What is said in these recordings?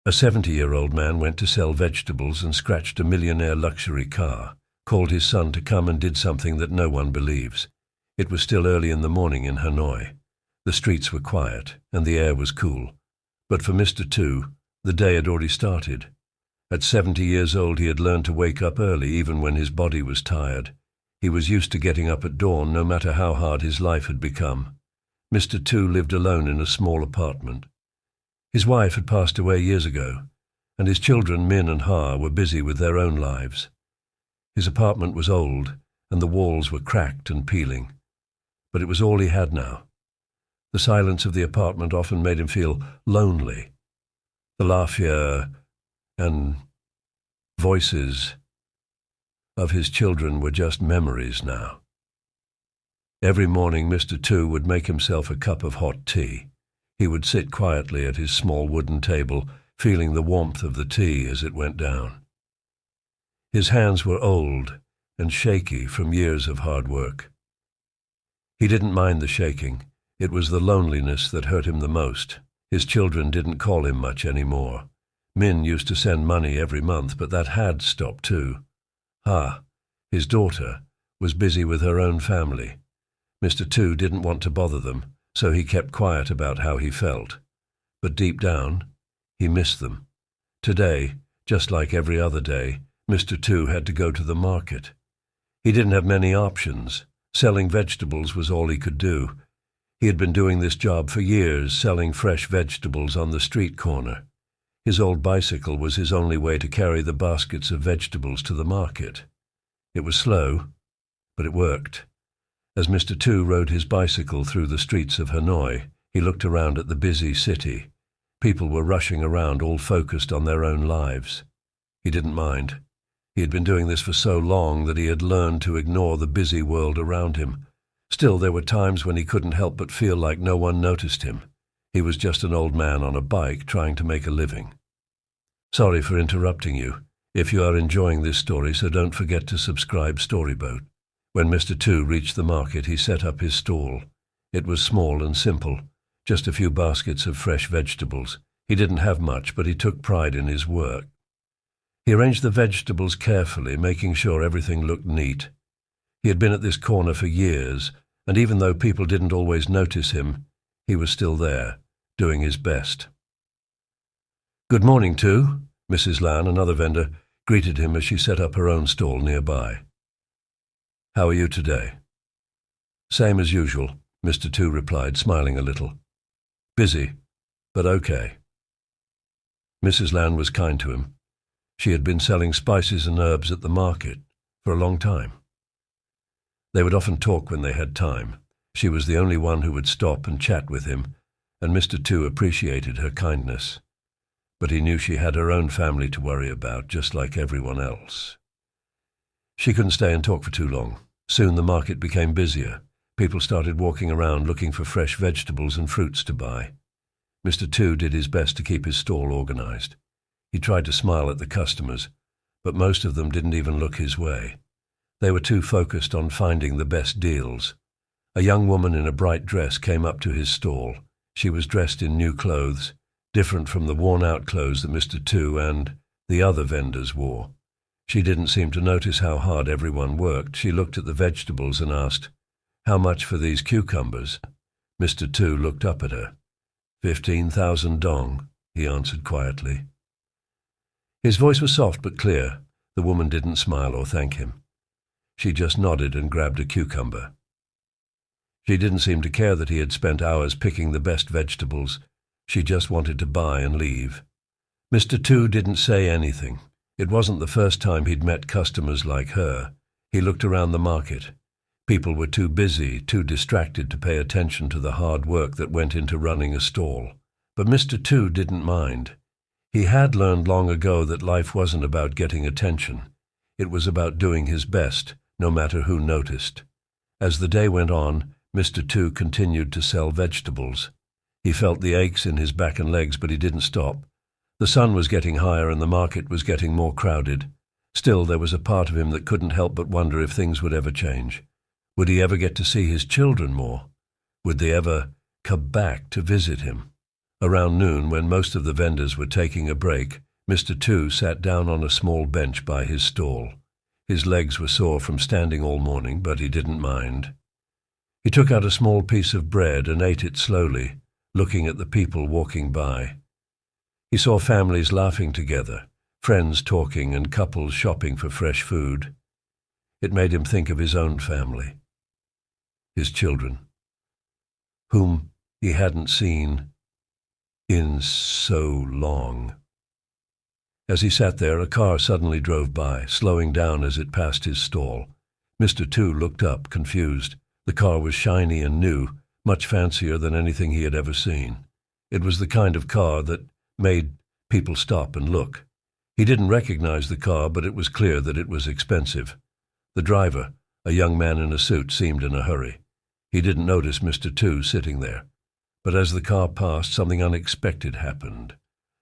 A 70-year-old man went to sell vegetables and scratched a millionaire luxury car, called his son to come and did something that no one believes. It was still early in the morning in Hanoi. The streets were quiet and the air was cool. But for Mr. Tu, the day had already started. At 70 years old he had learned to wake up early even when his body was tired. He was used to getting up at dawn no matter how hard his life had become. Mr. Tu lived alone in a small apartment. His wife had passed away years ago, and his children Min and Ha were busy with their own lives. His apartment was old, and the walls were cracked and peeling. But it was all he had now. The silence of the apartment often made him feel lonely. The laughter and voices of his children were just memories now. Every morning Mr. Tu would make himself a cup of hot tea. He would sit quietly at his small wooden table, feeling the warmth of the tea as it went down. His hands were old and shaky from years of hard work. He didn't mind the shaking. It was the loneliness that hurt him the most. His children didn't call him much anymore. Min used to send money every month, but that had stopped too. Ha, his daughter, was busy with her own family. Mr. Tu didn't want to bother them, so he kept quiet about how he felt. But deep down, he missed them. Today, just like every other day, Mr. Tu had to go to the market. He didn't have many options. Selling vegetables was all he could do. He had been doing this job for years, selling fresh vegetables on the street corner. His old bicycle was his only way to carry the baskets of vegetables to the market. It was slow, but it worked. As Mr. Tu rode his bicycle through the streets of Hanoi, he looked around at the busy city. People were rushing around, all focused on their own lives. He didn't mind. He had been doing this for so long that he had learned to ignore the busy world around him. Still, there were times when he couldn't help but feel like no one noticed him. He was just an old man on a bike trying to make a living. Sorry for interrupting you. If you are enjoying this story, so don't forget to subscribe Storyboat. When Mr. Tu reached the market, he set up his stall. It was small and simple, just a few baskets of fresh vegetables. He didn't have much, but he took pride in his work. He arranged the vegetables carefully, making sure everything looked neat. He had been at this corner for years, and even though people didn't always notice him, he was still there, doing his best. "Good morning, Tu," Mrs. Lan, another vendor, greeted him as she set up her own stall nearby. "How are you today?" "Same as usual," Mr. Tu replied, smiling a little. "Busy, but okay." Mrs. Lan was kind to him. She had been selling spices and herbs at the market for a long time. They would often talk when they had time. She was the only one who would stop and chat with him, and Mr. Tu appreciated her kindness. But he knew she had her own family to worry about, just like everyone else. She couldn't stay and talk for too long. Soon the market became busier. People started walking around looking for fresh vegetables and fruits to buy. Mr. Tu did his best to keep his stall organized. He tried to smile at the customers, but most of them didn't even look his way. They were too focused on finding the best deals. A young woman in a bright dress came up to his stall. She was dressed in new clothes, different from the worn-out clothes that Mr. Tu and the other vendors wore. She didn't seem to notice how hard everyone worked. She looked at the vegetables and asked, "How much for these cucumbers?" Mr. Tu looked up at her. 15,000 dong, he answered quietly. His voice was soft but clear. The woman didn't smile or thank him. She just nodded and grabbed a cucumber. She didn't seem to care that he had spent hours picking the best vegetables. She just wanted to buy and leave. Mr. Tu didn't say anything. It wasn't the first time he'd met customers like her. He looked around the market. People were too busy, too distracted to pay attention to the hard work that went into running a stall. But Mr. Tu didn't mind. He had learned long ago that life wasn't about getting attention. It was about doing his best, no matter who noticed. As the day went on, Mr. Tu continued to sell vegetables. He felt the aches in his back and legs, but he didn't stop. The sun was getting higher and the market was getting more crowded. Still, there was a part of him that couldn't help but wonder if things would ever change. Would he ever get to see his children more? Would they ever come back to visit him? Around noon, when most of the vendors were taking a break, Mr. Two sat down on a small bench by his stall. His legs were sore from standing all morning, but he didn't mind. He took out a small piece of bread and ate it slowly, looking at the people walking by. He saw families laughing together, friends talking and couples shopping for fresh food. It made him think of his own family, his children, whom he hadn't seen in so long. As he sat there, a car suddenly drove by, slowing down as it passed his stall. Mr. Two looked up, confused. The car was shiny and new, much fancier than anything he had ever seen. It was the kind of car that made people stop and look. He didn't recognize the car, but it was clear that it was expensive. The driver, a young man in a suit, seemed in a hurry. He didn't notice Mr. Two sitting there. But as the car passed, something unexpected happened.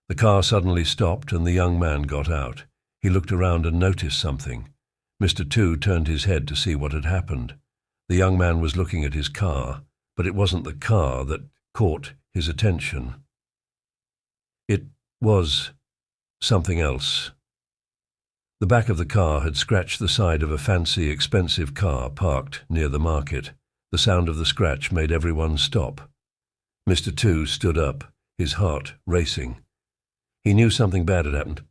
The car suddenly stopped and the young man got out. He looked around and noticed something. Mr. Two turned his head to see what had happened. The young man was looking at his car, but it wasn't the car that caught his attention. It was something else. The back of the car had scratched the side of a fancy, expensive car parked near the market. The sound of the scratch made everyone stop. Mr. Two stood up, his heart racing. He knew something bad had happened.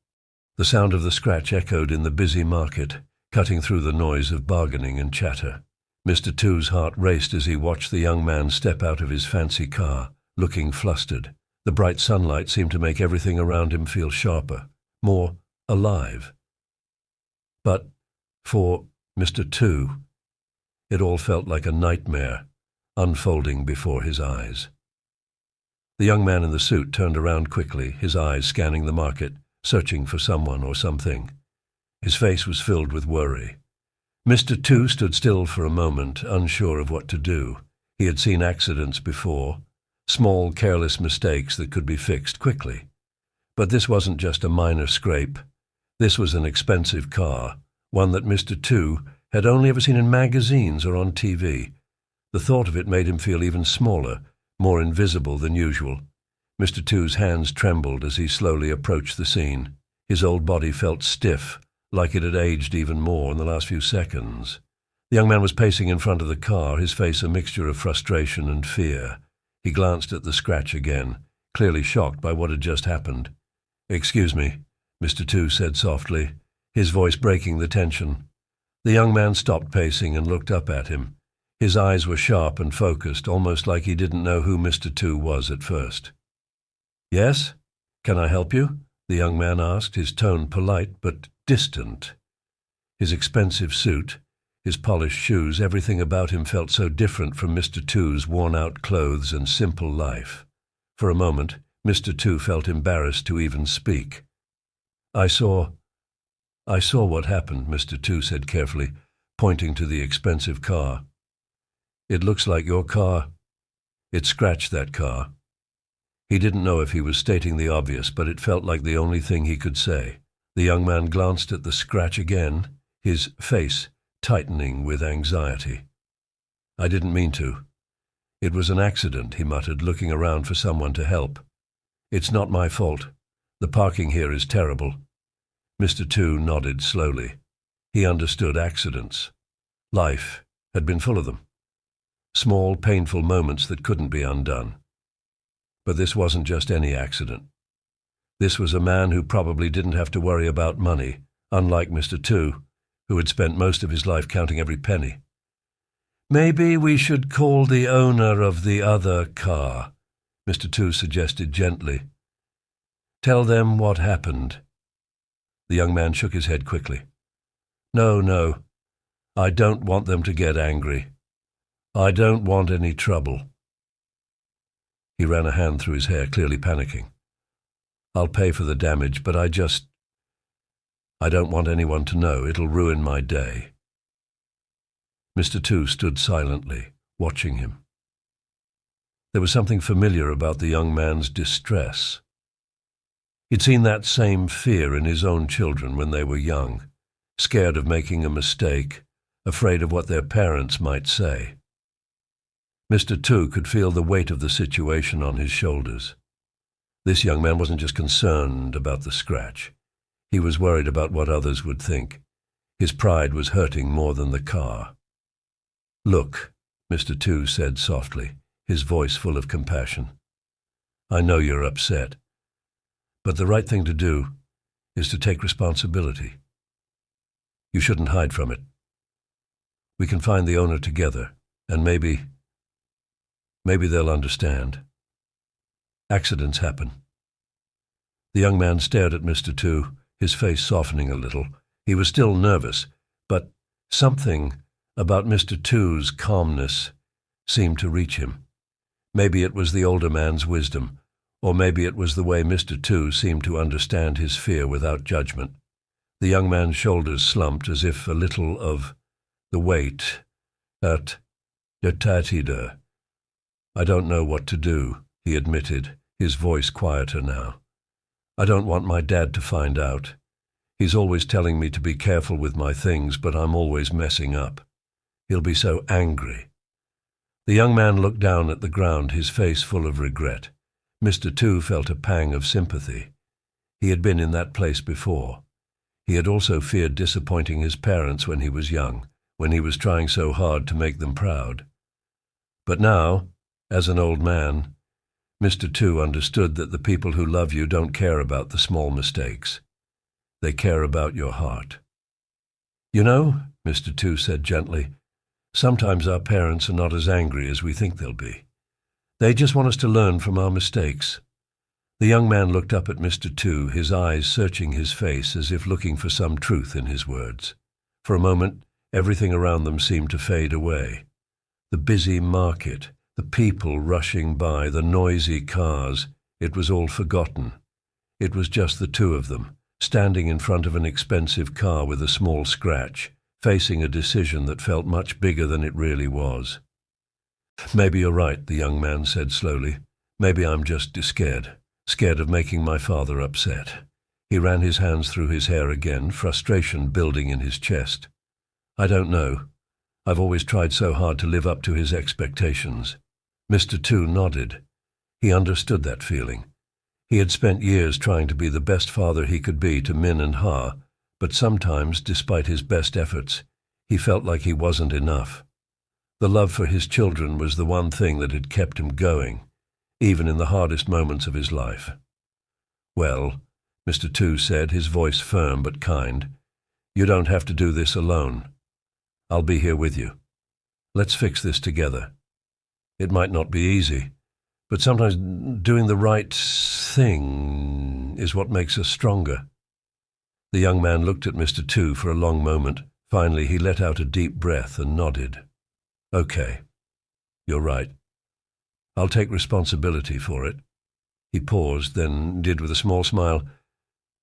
The sound of the scratch echoed in the busy market, cutting through the noise of bargaining and chatter. Mr. Two's heart raced as he watched the young man step out of his fancy car, looking flustered. The bright sunlight seemed to make everything around him feel sharper, more alive. But for Mr. Two, it all felt like a nightmare unfolding before his eyes. The young man in the suit turned around quickly, his eyes scanning the market, searching for someone or something. His face was filled with worry. Mr. Two stood still for a moment, unsure of what to do. He had seen accidents before, small, careless mistakes that could be fixed quickly. But this wasn't just a minor scrape. This was an expensive car, one that Mr. Two had only ever seen in magazines or on TV. The thought of it made him feel even smaller, more invisible than usual. Mr. Two's hands trembled as he slowly approached the scene. His old body felt stiff, like it had aged even more in the last few seconds. The young man was pacing in front of the car, his face a mixture of frustration and fear. He glanced at the scratch again, clearly shocked by what had just happened. "Excuse me," Mr. Two said softly, his voice breaking the tension. The young man stopped pacing and looked up at him. His eyes were sharp and focused, almost like he didn't know who Mr. Two was at first. "Yes? Can I help you?" the young man asked, his tone polite but distant. His expensive suit, his polished shoes, everything about him felt so different from Mr. Two's worn-out clothes and simple life. For a moment, Mr. Two felt embarrassed to even speak. I saw what happened," Mr. Two said carefully, pointing to the expensive car. "It looks like your car. It scratched that car." He didn't know if he was stating the obvious, but it felt like the only thing he could say. The young man glanced at the scratch again, his face tightening with anxiety. "I didn't mean to. It was an accident," he muttered, looking around for someone to help. "It's not my fault. The parking here is terrible." Mr. Two nodded slowly. He understood accidents. Life had been full of them. Small, painful moments that couldn't be undone. But this wasn't just any accident. This was a man who probably didn't have to worry about money, unlike Mr. Two, who had spent most of his life counting every penny. "Maybe we should call the owner of the other car," Mr. Two suggested gently. "Tell them what happened." The young man shook his head quickly. No, I don't want them to get angry. I don't want any trouble." He ran a hand through his hair, clearly panicking. "I'll pay for the damage, but I don't want anyone to know. It'll ruin my day." Mr. Two stood silently, watching him. There was something familiar about the young man's distress. He'd seen that same fear in his own children when they were young, scared of making a mistake, afraid of what their parents might say. Mr. Two could feel the weight of the situation on his shoulders. This young man wasn't just concerned about the scratch. He was worried about what others would think. His pride was hurting more than the car. "Look," Mr. Tu said softly, his voice full of compassion. "I know you're upset, but the right thing to do is to take responsibility. You shouldn't hide from it. We can find the owner together, and maybe they'll understand. Accidents happen." The young man stared at Mr. Tu, his face softening a little. He was still nervous, but something about Mr. Tu's calmness seemed to reach him. Maybe it was the older man's wisdom, or maybe it was the way Mr. Tu seemed to understand his fear without judgment. The young man's shoulders slumped as if a little of the weight at Yatatida. "I don't know what to do," he admitted, his voice quieter now. "I don't want my dad to find out. He's always telling me to be careful with my things, but I'm always messing up. He'll be so angry." The young man looked down at the ground, his face full of regret. Mr. Tu felt a pang of sympathy. He had been in that place before. He had also feared disappointing his parents when he was young, when he was trying so hard to make them proud. But now, as an old man, Mr. Tu understood that the people who love you don't care about the small mistakes. They care about your heart. "You know," Mr. Tu said gently, "sometimes our parents are not as angry as we think they'll be. They just want us to learn from our mistakes." The young man looked up at Mr. Tu, his eyes searching his face as if looking for some truth in his words. For a moment, everything around them seemed to fade away. The busy market, the people rushing by, the noisy cars, it was all forgotten. It was just the two of them, standing in front of an expensive car with a small scratch, facing a decision that felt much bigger than it really was. "Maybe you're right," the young man said slowly. "Maybe I'm just scared of making my father upset." He ran his hands through his hair again, frustration building in his chest. "I don't know. I've always tried so hard to live up to his expectations." Mr. Tu nodded. He understood that feeling. He had spent years trying to be the best father he could be to Min and Ha, but sometimes, despite his best efforts, he felt like he wasn't enough. The love for his children was the one thing that had kept him going, even in the hardest moments of his life. "Well," Mr. Tu said, his voice firm but kind, "you don't have to do this alone. I'll be here with you. Let's fix this together. It might not be easy, but sometimes doing the right thing is what makes us stronger." The young man looked at Mr. Tu for a long moment. Finally, he let out a deep breath and nodded. "Okay, you're right. I'll take responsibility for it." He paused, then did with a small smile,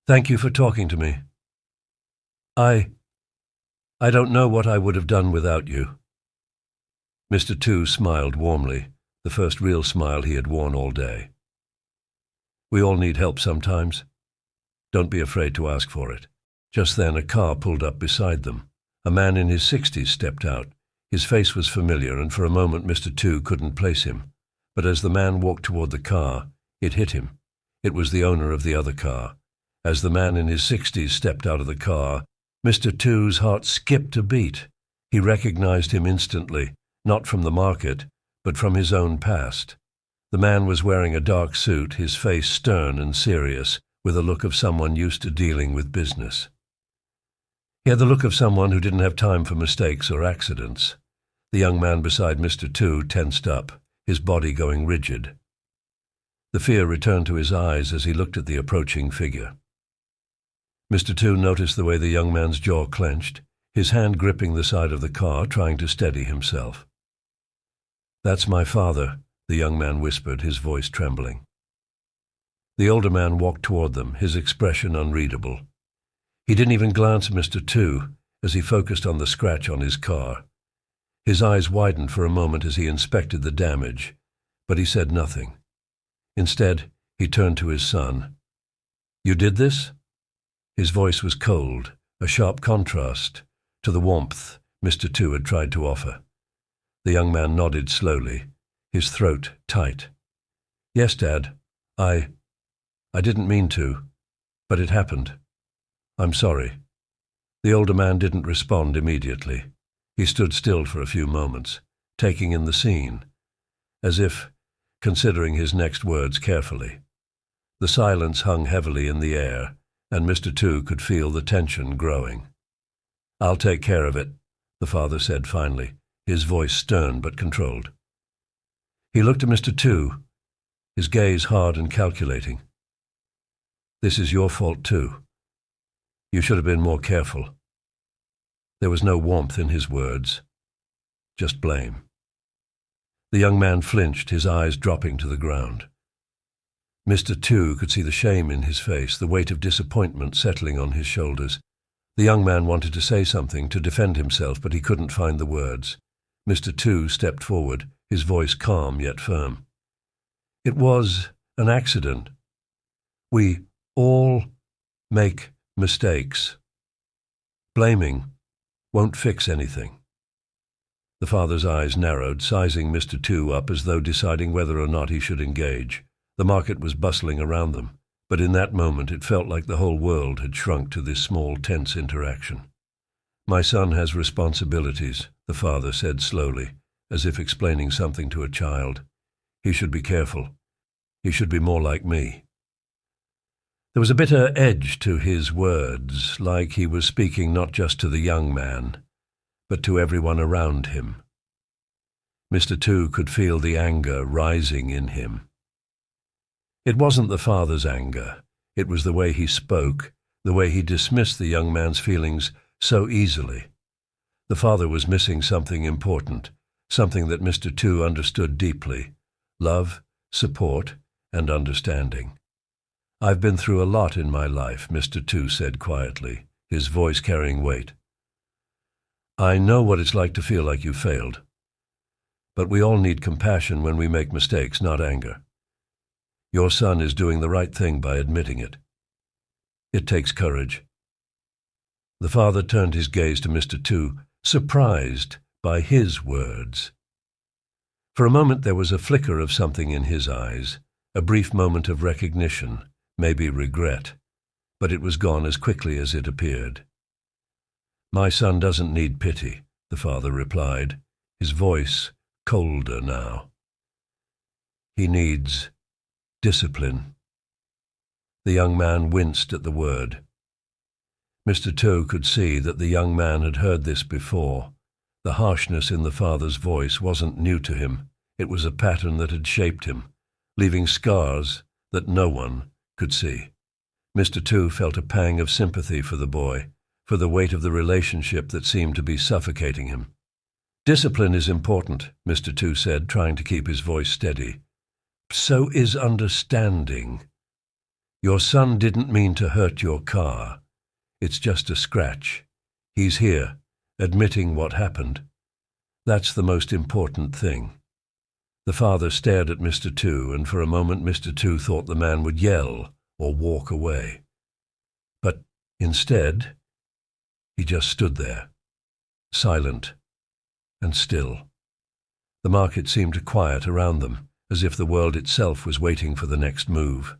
"Thank you for talking to me. I don't know what I would have done without you." Mr. Tu smiled warmly, the first real smile he had worn all day. "We all need help sometimes. Don't be afraid to ask for it." Just then a car pulled up beside them. A man in his 60s stepped out. His face was familiar, and for a moment Mr. Tu couldn't place him. But as the man walked toward the car, it hit him. It was the owner of the other car. As the man in his 60s stepped out of the car, Mr. Tu's heart skipped a beat. He recognized him instantly, not from the market, but from his own past. The man was wearing a dark suit, his face stern and serious, with a look of someone used to dealing with business. He had the look of someone who didn't have time for mistakes or accidents. The young man beside Mr. Tu tensed up, his body going rigid. The fear returned to his eyes as he looked at the approaching figure. Mr. Tu noticed the way the young man's jaw clenched, his hand gripping the side of the car, trying to steady himself. "That's my father," the young man whispered, his voice trembling. The older man walked toward them, his expression unreadable. He didn't even glance at Mr. Tu as he focused on the scratch on his car. His eyes widened for a moment as he inspected the damage, but he said nothing. Instead, he turned to his son. "You did this?" His voice was cold, a sharp contrast to the warmth Mr. Tu had tried to offer. The young man nodded slowly, his throat tight. "Yes, Dad. I didn't mean to, but it happened. I'm sorry." The older man didn't respond immediately. He stood still for a few moments, taking in the scene, as if considering his next words carefully. The silence hung heavily in the air, and Mr. Tu could feel the tension growing. "I'll take care of it," the father said finally, his voice stern but controlled. He looked at Mr. Tu, his gaze hard and calculating. "This is your fault too. You should have been more careful." There was no warmth in his words, just blame. The young man flinched, his eyes dropping to the ground. Mr. Tu could see the shame in his face, the weight of disappointment settling on his shoulders. The young man wanted to say something, to defend himself, but he couldn't find the words. Mr. Tu stepped forward, his voice calm yet firm. "It was an accident. We all make mistakes. Blaming won't fix anything." The father's eyes narrowed, sizing Mr. Tu up as though deciding whether or not he should engage. The market was bustling around them, but in that moment it felt like the whole world had shrunk to this small, tense interaction. "My son has responsibilities," the father said slowly, as if explaining something to a child. "He should be careful. He should be more like me." There was a bitter edge to his words, like he was speaking not just to the young man, but to everyone around him. Mr. Tu could feel the anger rising in him. It wasn't the father's anger. It was the way he spoke, the way he dismissed the young man's feelings so easily. The father was missing something important, something that Mr. Tu understood deeply: love, support, and understanding. "I've been through a lot in my life," Mr. Tu said quietly, his voice carrying weight. "I know what it's like to feel like you failed. But we all need compassion when we make mistakes, not anger. Your son is doing the right thing by admitting it. It takes courage." The father turned his gaze to Mr. Tu, surprised by his words. For a moment there was a flicker of something in his eyes, a brief moment of recognition, maybe regret, but it was gone as quickly as it appeared. "My son doesn't need pity," the father replied, his voice colder now. "He needs discipline." The young man winced at the word. Mr. Tu could see that the young man had heard this before. The harshness in the father's voice wasn't new to him. It was a pattern that had shaped him, leaving scars that no one could see. Mr. Tu felt a pang of sympathy for the boy, for the weight of the relationship that seemed to be suffocating him. "Discipline is important," Mr. Tu said, trying to keep his voice steady. "So is understanding. Your son didn't mean to hurt your car. It's just a scratch. He's here, admitting what happened. That's the most important thing." The father stared at Mr. Tu, and for a moment Mr. Tu thought the man would yell or walk away. But instead, he just stood there, silent and still. The market seemed to quiet around them, as if the world itself was waiting for the next move.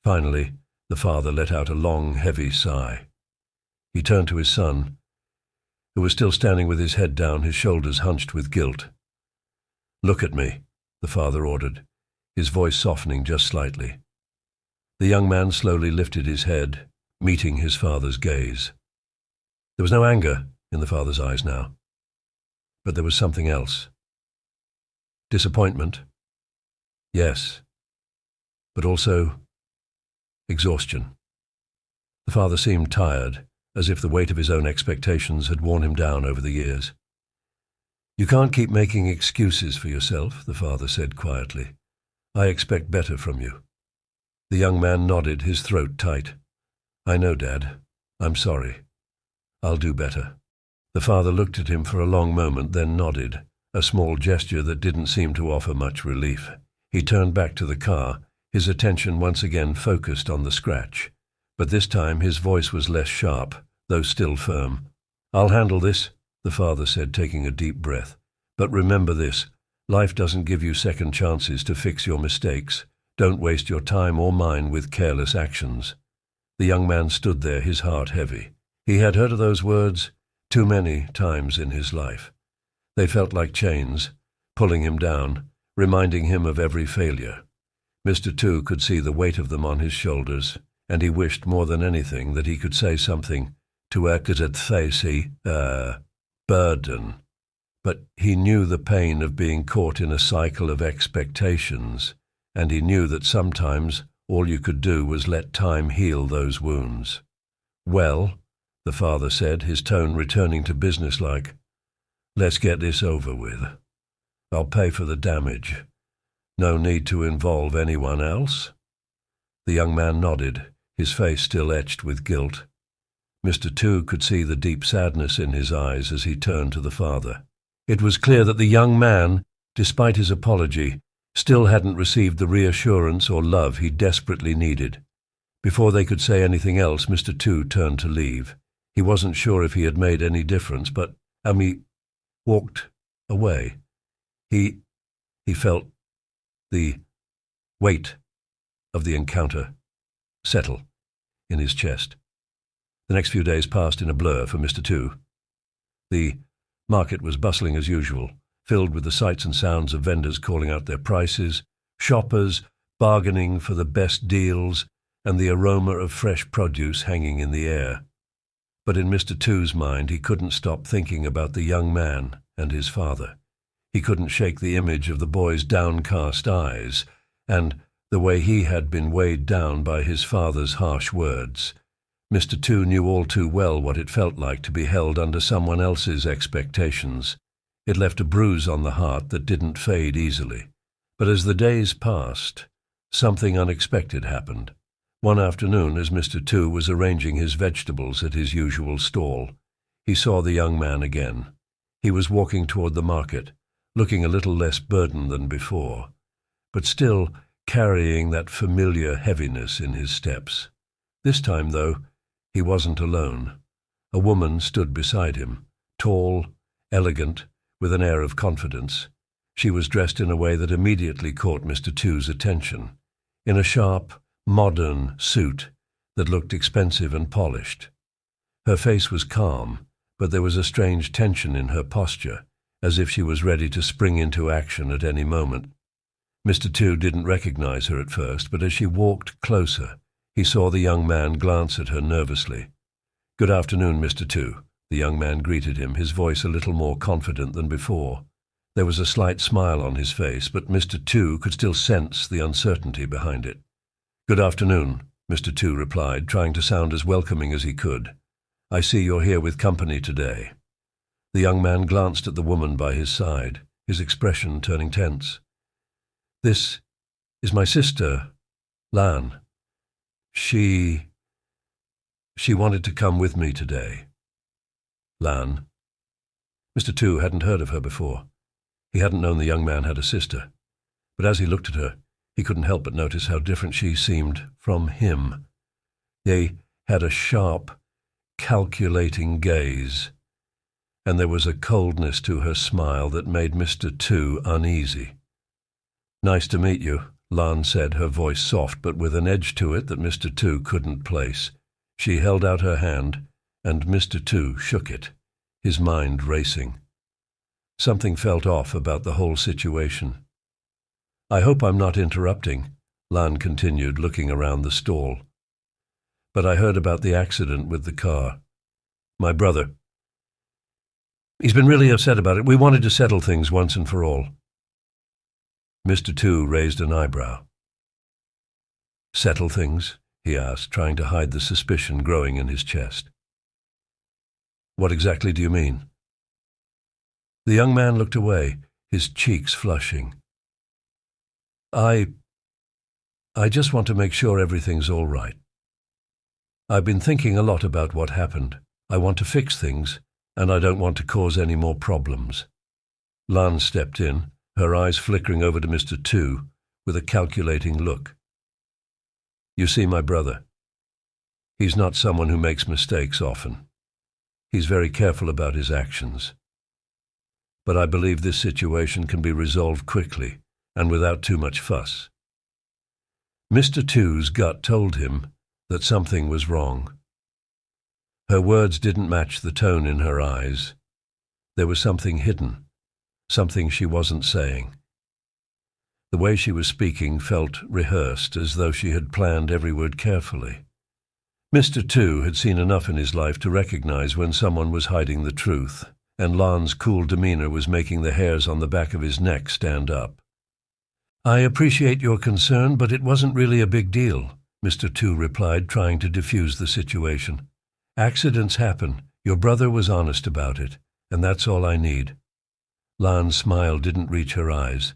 Finally, the father let out a long, heavy sigh. He turned to his son, who was still standing with his head down, his shoulders hunched with guilt. "Look at me," the father ordered, his voice softening just slightly. The young man slowly lifted his head, meeting his father's gaze. There was no anger in the father's eyes now, but there was something else. Disappointment, yes, but also exhaustion. The father seemed tired, as if the weight of his own expectations had worn him down over the years. "You can't keep making excuses for yourself," the father said quietly. "I expect better from you." The young man nodded, his throat tight. "I know, Dad. I'm sorry. I'll do better." The father looked at him for a long moment, then nodded, a small gesture that didn't seem to offer much relief. He turned back to the car, his attention once again focused on the scratch. But this time his voice was less sharp, though still firm. "I'll handle this," the father said, taking a deep breath. "But remember this, life doesn't give you second chances to fix your mistakes. Don't waste your time or mine with careless actions." The young man stood there, his heart heavy. He had heard of those words too many times in his life. They felt like chains, pulling him down, reminding him of every failure. Mr. Tu could see the weight of them on his shoulders, and he wished more than anything that he could say something to Ekazatthasi, burden. But he knew the pain of being caught in a cycle of expectations, and he knew that sometimes all you could do was let time heal those wounds. "Well," the father said, his tone returning to businesslike, "let's get this over with. I'll pay for the damage. No need to involve anyone else?" The young man nodded, his face still etched with guilt. Mr. Tu could see the deep sadness in his eyes as he turned to the father. It was clear that the young man, despite his apology, still hadn't received the reassurance or love he desperately needed. Before they could say anything else, Mr. Tu turned to leave. He wasn't sure if he had made any difference, but Ami walked away. He felt the weight of the encounter settle in his chest. The next few days passed in a blur for Mr. Tu. The market was bustling as usual, filled with the sights and sounds of vendors calling out their prices, shoppers bargaining for the best deals, and the aroma of fresh produce hanging in the air. But in Mr. Tu's mind he couldn't stop thinking about the young man and his father. He couldn't shake the image of the boy's downcast eyes, and the way he had been weighed down by his father's harsh words. Mr. Tu knew all too well what it felt like to be held under someone else's expectations. It left a bruise on the heart that didn't fade easily. But as the days passed, something unexpected happened. One afternoon, as Mr. Tu was arranging his vegetables at his usual stall, he saw the young man again. He was walking toward the market, looking a little less burdened than before, but still carrying that familiar heaviness in his steps. This time, though, he wasn't alone. A woman stood beside him, tall, elegant, with an air of confidence. She was dressed in a way that immediately caught Mr. Tu's attention, in a sharp, modern suit that looked expensive and polished. Her face was calm, but there was a strange tension in her posture, as if she was ready to spring into action at any moment. Mr. Tu didn't recognize her at first, but as she walked closer, he saw the young man glance at her nervously. "Good afternoon, Mr. Tu," the young man greeted him, his voice a little more confident than before. There was a slight smile on his face, but Mr. Tu could still sense the uncertainty behind it. "Good afternoon," Mr. Tu replied, trying to sound as welcoming as he could. "I see you're here with company today." The young man glanced at the woman by his side, his expression turning tense. "This is my sister, Lan. She wanted to come with me today." Lan. Mr. Tu hadn't heard of her before. He hadn't known the young man had a sister. But as he looked at her, he couldn't help but notice how different she seemed from him. They had a sharp, calculating gaze, and there was a coldness to her smile that made Mr. Tu uneasy. "Nice to meet you," Lan said, her voice soft but with an edge to it that Mr. Tu couldn't place. She held out her hand, and Mr. Tu shook it, his mind racing. Something felt off about the whole situation. "I hope I'm not interrupting," Lan continued, looking around the stall. "But I heard about the accident with the car. My brother. He's been really upset about it. We wanted to settle things once and for all." Mr. Tu raised an eyebrow. "Settle things?" he asked, trying to hide the suspicion growing in his chest. "What exactly do you mean?" The young man looked away, his cheeks flushing. I just want to make sure everything's all right. I've been thinking a lot about what happened. I want to fix things, and I don't want to cause any more problems." Lan stepped in, her eyes flickering over to Mr. Tu with a calculating look. "You see, my brother, he's not someone who makes mistakes often. He's very careful about his actions. But I believe this situation can be resolved quickly and without too much fuss. Mr. Two's gut told him that something was wrong. Her words didn't match the tone in her eyes. There was something hidden, something she wasn't saying. The way she was speaking felt rehearsed, as though she had planned every word carefully. Mr. Two had seen enough in his life to recognize when someone was hiding the truth, and Lan's cool demeanor was making the hairs on the back of his neck stand up. "I appreciate your concern, but it wasn't really a big deal," Mr. Two replied, trying to defuse the situation. "Accidents happen. Your brother was honest about it, and that's all I need." Lan's smile didn't reach her eyes.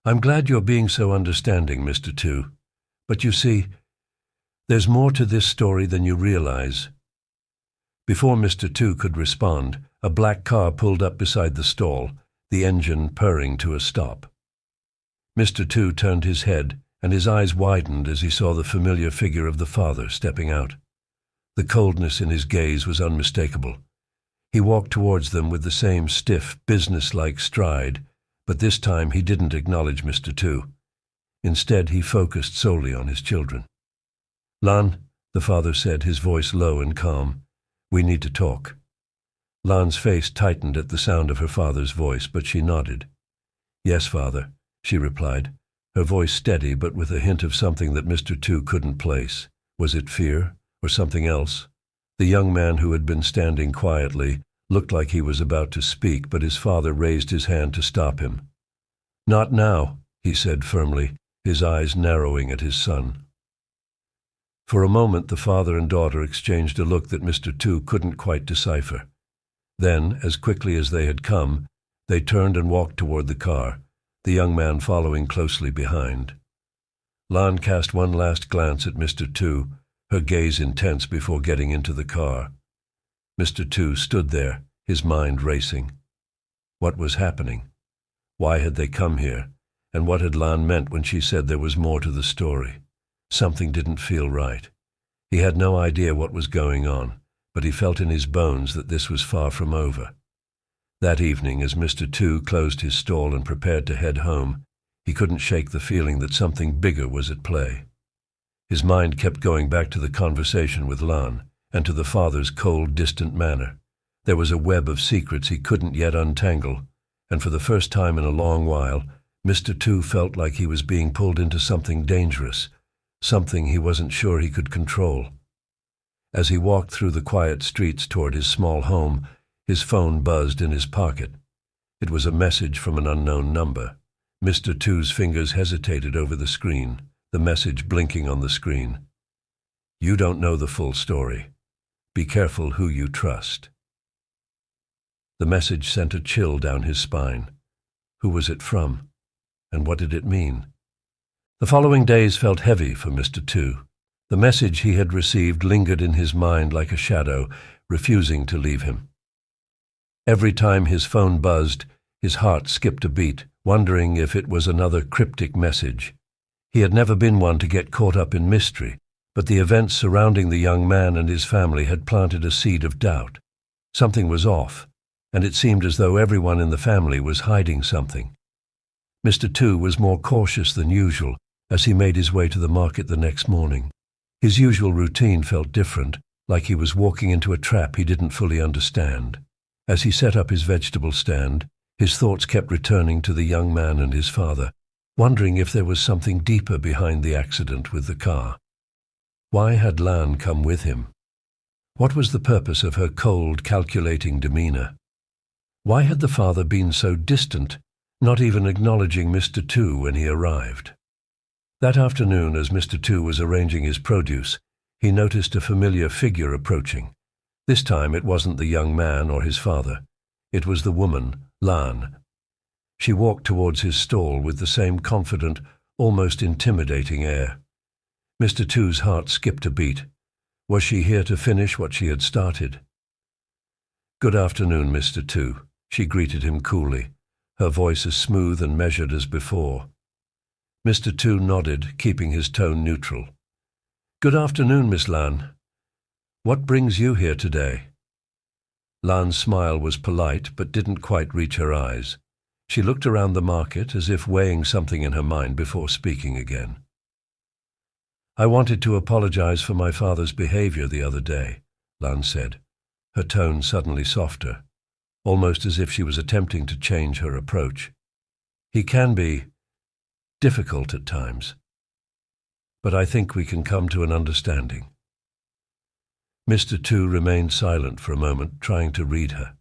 "I'm glad you're being so understanding, Mr. Two. But you see, there's more to this story than you realize." Before Mr. Two could respond, a black car pulled up beside the stall, the engine purring to a stop. Mr. Two turned his head, and his eyes widened as he saw the familiar figure of the father stepping out. The coldness in his gaze was unmistakable. He walked towards them with the same stiff, businesslike stride, but this time he didn't acknowledge Mr. Two. Instead, he focused solely on his children. "Lan," the father said, his voice low and calm, "we need to talk." Lan's face tightened at the sound of her father's voice, but she nodded. "Yes, father," she replied, her voice steady but with a hint of something that Mr. Two couldn't place. Was it fear, or something else? The young man, who had been standing quietly, looked like he was about to speak, but his father raised his hand to stop him. "Not now," he said firmly, his eyes narrowing at his son. For a moment the father and daughter exchanged a look that Mr. Two couldn't quite decipher. Then, as quickly as they had come, they turned and walked toward the car, the young man following closely behind. Lan cast one last glance at Mr. Two, her gaze intense, before getting into the car. Mr. Two stood there, his mind racing. What was happening? Why had they come here? And what had Lan meant when she said there was more to the story? Something didn't feel right. He had no idea what was going on, but he felt in his bones that this was far from over. That evening, as Mr. Two closed his stall and prepared to head home, he couldn't shake the feeling that something bigger was at play. His mind kept going back to the conversation with Lan, and to the father's cold, distant manner. There was a web of secrets he couldn't yet untangle, and for the first time in a long while, Mr. Two felt like he was being pulled into something dangerous, something he wasn't sure he could control. As he walked through the quiet streets toward his small home, his phone buzzed in his pocket. It was a message from an unknown number. Mr. Two's fingers hesitated over the screen, the message blinking on the screen. "You don't know the full story. Be careful who you trust." The message sent a chill down his spine. Who was it from? And what did it mean? The following days felt heavy for Mr. Two. The message he had received lingered in his mind like a shadow, refusing to leave him. Every time his phone buzzed, his heart skipped a beat, wondering if it was another cryptic message. He had never been one to get caught up in mystery, but the events surrounding the young man and his family had planted a seed of doubt. Something was off, and it seemed as though everyone in the family was hiding something. Mr. Two was more cautious than usual as he made his way to the market the next morning. His usual routine felt different, like he was walking into a trap he didn't fully understand. As he set up his vegetable stand, his thoughts kept returning to the young man and his father, wondering if there was something deeper behind the accident with the car. Why had Lan come with him? What was the purpose of her cold, calculating demeanor? Why had the father been so distant, not even acknowledging Mr. Two when he arrived? That afternoon, as Mr. Two was arranging his produce, he noticed a familiar figure approaching. This time it wasn't the young man or his father. It was the woman, Lan. She walked towards his stall with the same confident, almost intimidating air. Mr. Two's heart skipped a beat. Was she here to finish what she had started? "Good afternoon, Mr. Two," she greeted him coolly, her voice as smooth and measured as before. Mr. Two nodded, keeping his tone neutral. "Good afternoon, Miss Lan. What brings you here today?" Lan's smile was polite but didn't quite reach her eyes. She looked around the market as if weighing something in her mind before speaking again. I wanted to apologize for my father's behavior the other day, Lan said, her tone suddenly softer, almost as if she was attempting to change her approach. He can be difficult at times, but I think we can come to an understanding. Mr. Tu remained silent for a moment, trying to read her.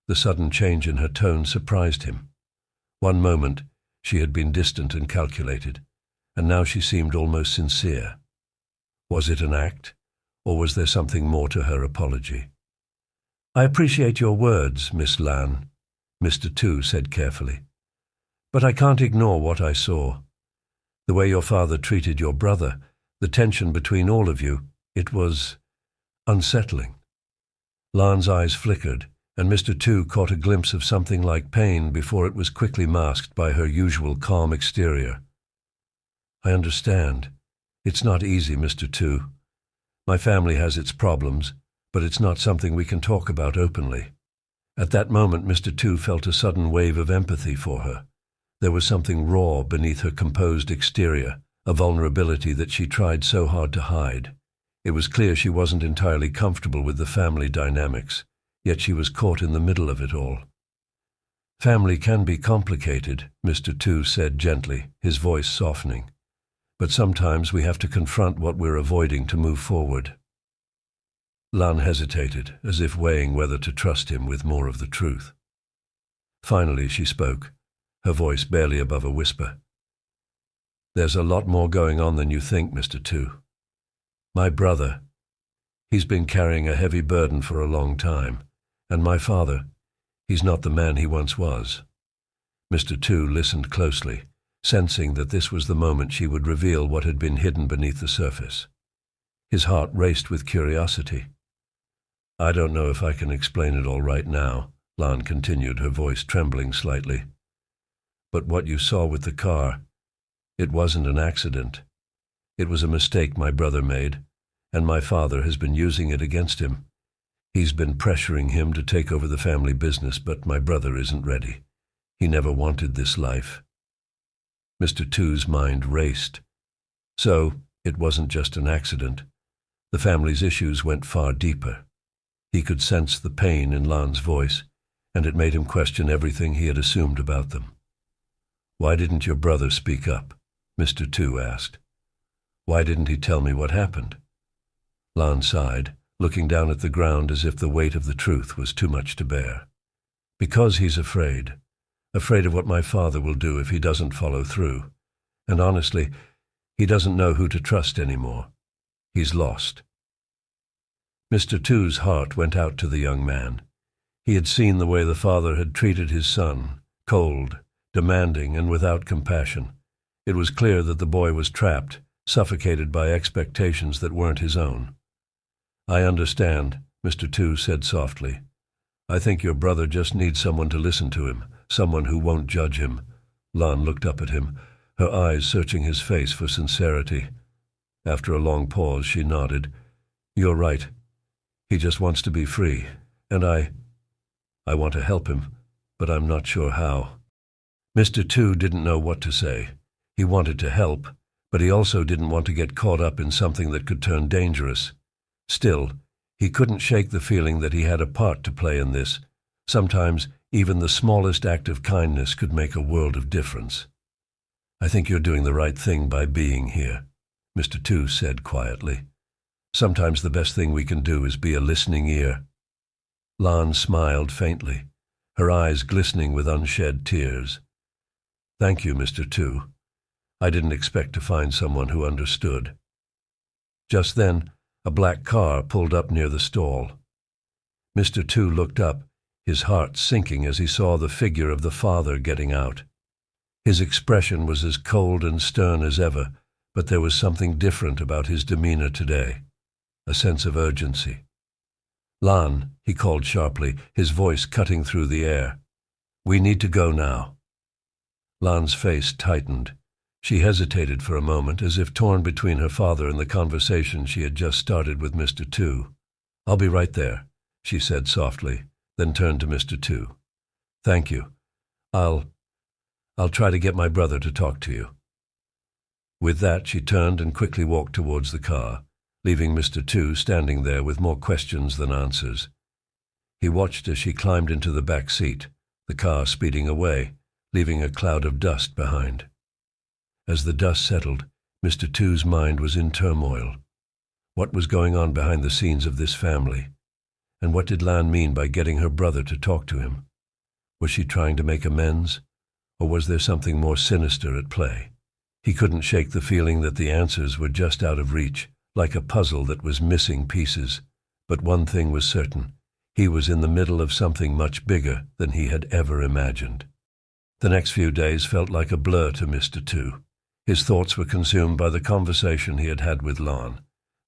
The sudden change in her tone surprised him. One moment, she had been distant and calculated, and now she seemed almost sincere. Was it an act, or was there something more to her apology? "I appreciate your words, Miss Lan," Mr. Tu said carefully, "but I can't ignore what I saw. The way your father treated your brother, the tension between all of you, it was unsettling." Lan's eyes flickered, and Mr. Tu caught a glimpse of something like pain before it was quickly masked by her usual calm exterior. "I understand. It's not easy, Mr. Tu. My family has its problems, but it's not something we can talk about openly." At that moment, Mr. Tu felt a sudden wave of empathy for her. There was something raw beneath her composed exterior, a vulnerability that she tried so hard to hide. It was clear she wasn't entirely comfortable with the family dynamics, yet she was caught in the middle of it all. "Family can be complicated," Mr. Tu said gently, his voice softening. "But sometimes we have to confront what we're avoiding to move forward." Lan hesitated, as if weighing whether to trust him with more of the truth. Finally she spoke, her voice barely above a whisper. "There's a lot more going on than you think, Mr. Tu. My brother, he's been carrying a heavy burden for a long time, and my father, he's not the man he once was." Mr. Tu listened closely, sensing that this was the moment she would reveal what had been hidden beneath the surface. His heart raced with curiosity. "I don't know if I can explain it all right now," Lan continued, her voice trembling slightly. "But what you saw with the car, it wasn't an accident. It was a mistake my brother made, and my father has been using it against him. He's been pressuring him to take over the family business, but my brother isn't ready. He never wanted this life." Mr. Tu's mind raced. So, it wasn't just an accident. The family's issues went far deeper. He could sense the pain in Lan's voice, and it made him question everything he had assumed about them. "Why didn't your brother speak up?" Mr. Tu asked. "Why didn't he tell me what happened?" Lan sighed, looking down at the ground as if the weight of the truth was too much to bear. "Because he's afraid of what my father will do if he doesn't follow through. And honestly, he doesn't know who to trust anymore. He's lost." Mr. Tu's heart went out to the young man. He had seen the way the father had treated his son, cold, demanding, and without compassion. It was clear that the boy was trapped, suffocated by expectations that weren't his own. "I understand," Mr. Tu said softly. "I think your brother just needs someone to listen to him, someone who won't judge him." Lan looked up at him, her eyes searching his face for sincerity. After a long pause, she nodded. "You're right. He just wants to be free, and I want to help him, but I'm not sure how." Mr. Tu didn't know what to say. He wanted to help, but he also didn't want to get caught up in something that could turn dangerous. Still, he couldn't shake the feeling that he had a part to play in this. Sometimes, even the smallest act of kindness could make a world of difference. "I think you're doing the right thing by being here," Mr. Tu said quietly. "Sometimes the best thing we can do is be a listening ear." Lan smiled faintly, her eyes glistening with unshed tears. "Thank you, Mr. Tu. I didn't expect to find someone who understood." Just then, a black car pulled up near the stall. Mr. Tu looked up, his heart sinking as he saw the figure of the father getting out. His expression was as cold and stern as ever, but there was something different about his demeanor today, a sense of urgency. "Lan," he called sharply, his voice cutting through the air. "We need to go now." Lan's face tightened. She hesitated for a moment, as if torn between her father and the conversation she had just started with Mr. Tu. "I'll be right there," she said softly, then turned to Mr. Tu. "Thank you. I'll try to get my brother to talk to you." With that, she turned and quickly walked towards the car, leaving Mr. Tu standing there with more questions than answers. He watched as she climbed into the back seat, the car speeding away, leaving a cloud of dust behind. As the dust settled, Mr. Tu's mind was in turmoil. What was going on behind the scenes of this family? And what did Lan mean by getting her brother to talk to him? Was she trying to make amends? Or was there something more sinister at play? He couldn't shake the feeling that the answers were just out of reach, like a puzzle that was missing pieces. But one thing was certain. He was in the middle of something much bigger than he had ever imagined. The next few days felt like a blur to Mr. Tu. His thoughts were consumed by the conversation he had had with Lan,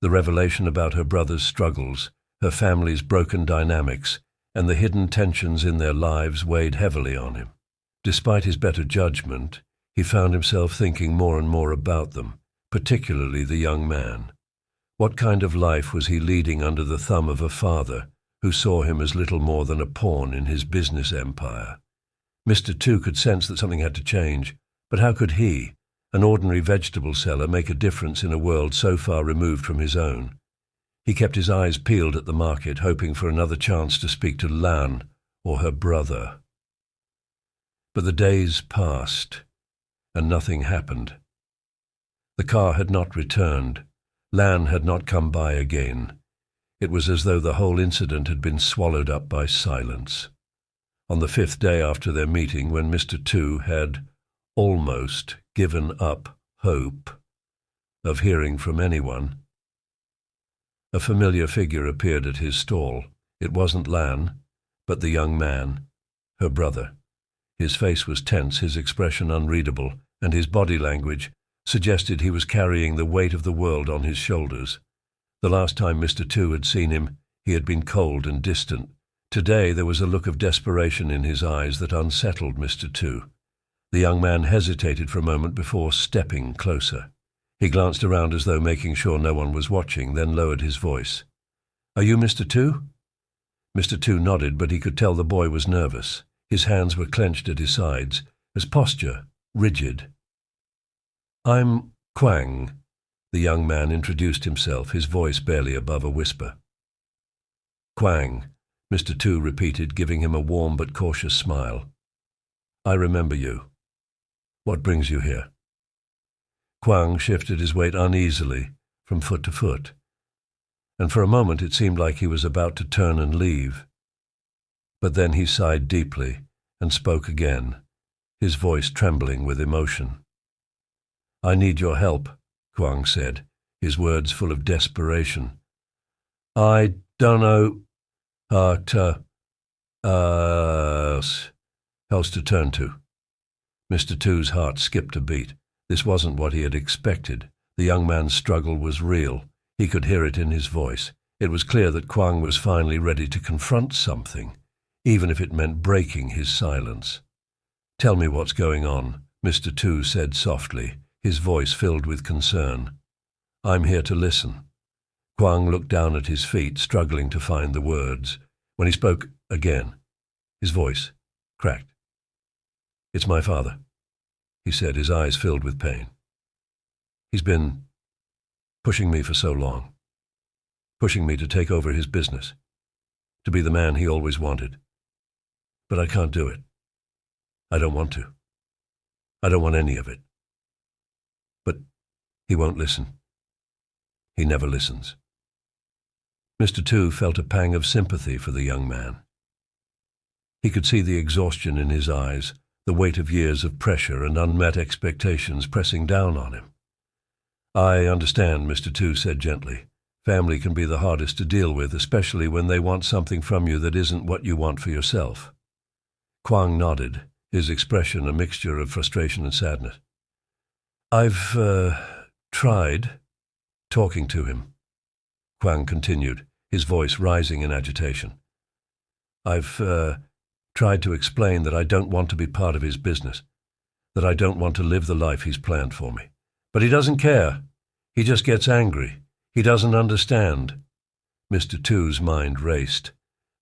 the revelation about her brother's struggles, her family's broken dynamics, and the hidden tensions in their lives weighed heavily on him. Despite his better judgment, he found himself thinking more and more about them, particularly the young man. What kind of life was he leading under the thumb of a father who saw him as little more than a pawn in his business empire? Mr. Tu could sense that something had to change, but how could he, an ordinary vegetable seller, make a difference in a world so far removed from his own? He kept his eyes peeled at the market, hoping for another chance to speak to Lan or her brother. But the days passed, and nothing happened. The car had not returned. Lan had not come by again. It was as though the whole incident had been swallowed up by silence. On the 5th day after their meeting, when Mr. Tu had almost given up hope of hearing from anyone, a familiar figure appeared at his stall. It wasn't Lan, but the young man, her brother. His face was tense, his expression unreadable, and his body language suggested he was carrying the weight of the world on his shoulders. The last time Mr. Tu had seen him, he had been cold and distant. Today there was a look of desperation in his eyes that unsettled Mr. Tu. The young man hesitated for a moment before stepping closer. He glanced around as though making sure no one was watching, then lowered his voice. "Are you Mr. Tu?" Mr. Tu nodded, but he could tell the boy was nervous. His hands were clenched at his sides, his posture rigid. "I'm Kwang," the young man introduced himself, his voice barely above a whisper. "Kwang," Mr. Tu repeated, giving him a warm but cautious smile. "I remember you. What brings you here?" Kwang shifted his weight uneasily from foot to foot, and for a moment it seemed like he was about to turn and leave. But then he sighed deeply and spoke again, his voice trembling with emotion. "I need your help," Kwang said, his words full of desperation. "I don't know else to turn to." Mr. Tu's heart skipped a beat. This wasn't what he had expected. The young man's struggle was real. He could hear it in his voice. It was clear that Kwang was finally ready to confront something, even if it meant breaking his silence. "Tell me what's going on," Mr. Tu said softly, his voice filled with concern. "I'm here to listen." Kwang looked down at his feet, struggling to find the words. When he spoke again, his voice cracked. "It's my father," he said, his eyes filled with pain. "He's been pushing me for so long, pushing me to take over his business, to be the man he always wanted. But I can't do it. I don't want to. I don't want any of it. But he won't listen. He never listens." Mr. Tu felt a pang of sympathy for the young man. He could see the exhaustion in his eyes, the weight of years of pressure and unmet expectations pressing down on him. "I understand," Mr. Tu said gently. "Family can be the hardest to deal with, especially when they want something from you that isn't what you want for yourself." Kwang nodded, his expression a mixture of frustration and sadness. "I've tried talking to him," Kwang continued, his voice rising in agitation. "I've tried to explain that I don't want to be part of his business, that I don't want to live the life he's planned for me. But he doesn't care. He just gets angry. He doesn't understand." Mr. Tu's mind raced.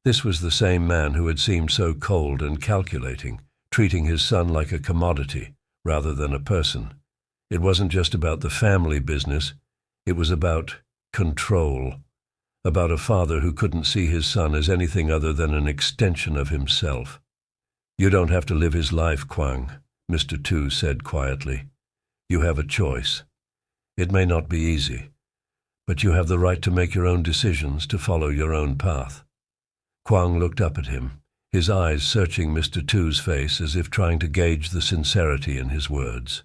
This was the same man who had seemed so cold and calculating, treating his son like a commodity rather than a person. It wasn't just about the family business. It was about control. About a father who couldn't see his son as anything other than an extension of himself. "You don't have to live his life, Kwang," Mr. Tu said quietly. "You have a choice. It may not be easy, but you have the right to make your own decisions, to follow your own path." Kwang looked up at him, his eyes searching Mr. Tu's face as if trying to gauge the sincerity in his words.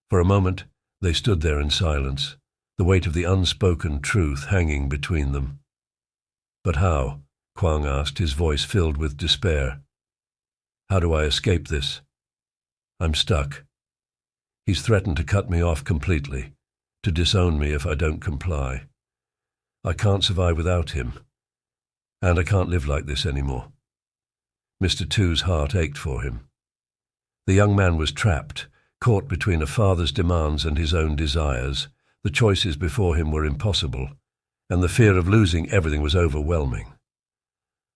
For a moment, they stood there in silence, the weight of the unspoken truth hanging between them. "But how?" Kwang asked, his voice filled with despair. "How do I escape this? I'm stuck. He's threatened to cut me off completely, to disown me if I don't comply. I can't survive without him, and I can't live like this anymore." Mr. Tu's heart ached for him. The young man was trapped, caught between a father's demands and his own desires. The choices before him were impossible, and the fear of losing everything was overwhelming.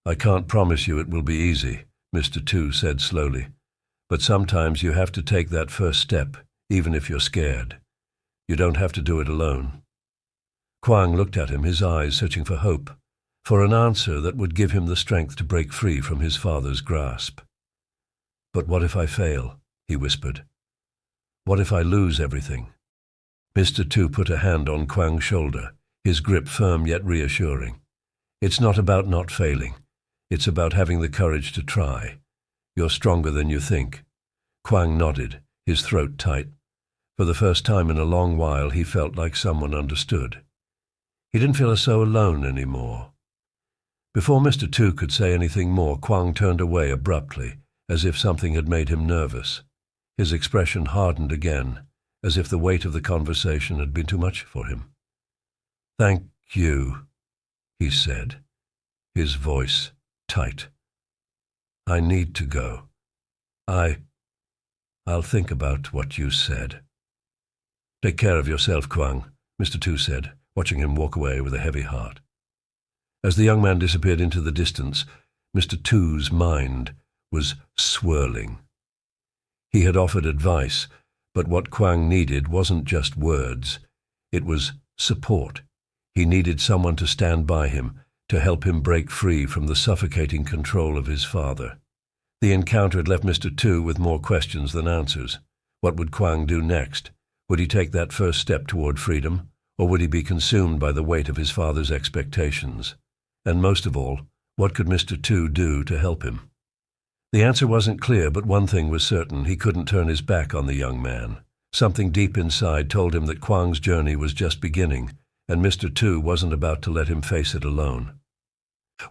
"I can't promise you it will be easy," Mr. Tu said slowly, "but sometimes you have to take that first step, even if you're scared. You don't have to do it alone." Kwang looked at him, his eyes searching for hope, for an answer that would give him the strength to break free from his father's grasp. "But what if I fail?" he whispered. "What if I lose everything?" Mr. Tu put a hand on Kwang's shoulder, his grip firm yet reassuring. "It's not about not failing. It's about having the courage to try. You're stronger than you think." Kwang nodded, his throat tight. For the first time in a long while, he felt like someone understood. He didn't feel so alone anymore. Before Mr. Tu could say anything more, Kwang turned away abruptly, as if something had made him nervous. His expression hardened again, as if the weight of the conversation had been too much for him. "Thank you," he said, his voice tight. "I need to go. I'll think about what you said." "Take care of yourself, Kwang," Mr. Tu said, watching him walk away with a heavy heart. As the young man disappeared into the distance, Mr. Tu's mind was swirling. He had offered advice, but what Kwang needed wasn't just words. It was support. He needed someone to stand by him, to help him break free from the suffocating control of his father. The encounter had left Mr. Tu with more questions than answers. What would Kwang do next? Would he take that first step toward freedom, or would he be consumed by the weight of his father's expectations? And most of all, what could Mr. Tu do to help him? The answer wasn't clear, but one thing was certain: he couldn't turn his back on the young man. Something deep inside told him that Kwang's journey was just beginning, and Mr. Tu wasn't about to let him face it alone.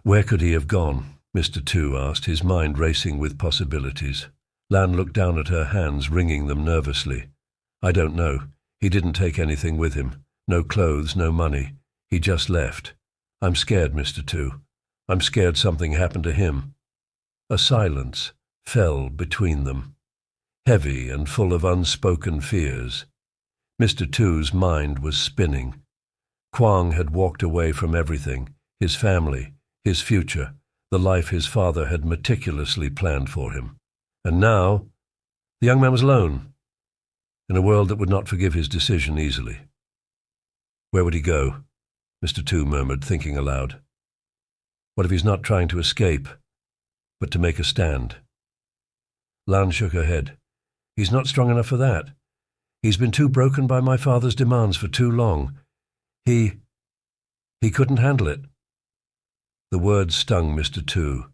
"Where could he have gone?" Mr. Tu asked, his mind racing with possibilities. Lan looked down at her hands, wringing them nervously. "I don't know. He didn't take anything with him. No clothes, no money. He just left. I'm scared, Mr. Tu. I'm scared something happened to him." A silence fell between them, heavy and full of unspoken fears. Mr. Tu's mind was spinning. Kwang had walked away from everything: his family, his future, the life his father had meticulously planned for him. And now, the young man was alone, in a world that would not forgive his decision easily. Where would he go? Mr. Tu murmured, thinking aloud. What if he's not trying to escape, but to make a stand? Lan shook her head. He's not strong enough for that. He's been too broken by my father's demands for too long. He couldn't handle it. The words stung Mr. Tu.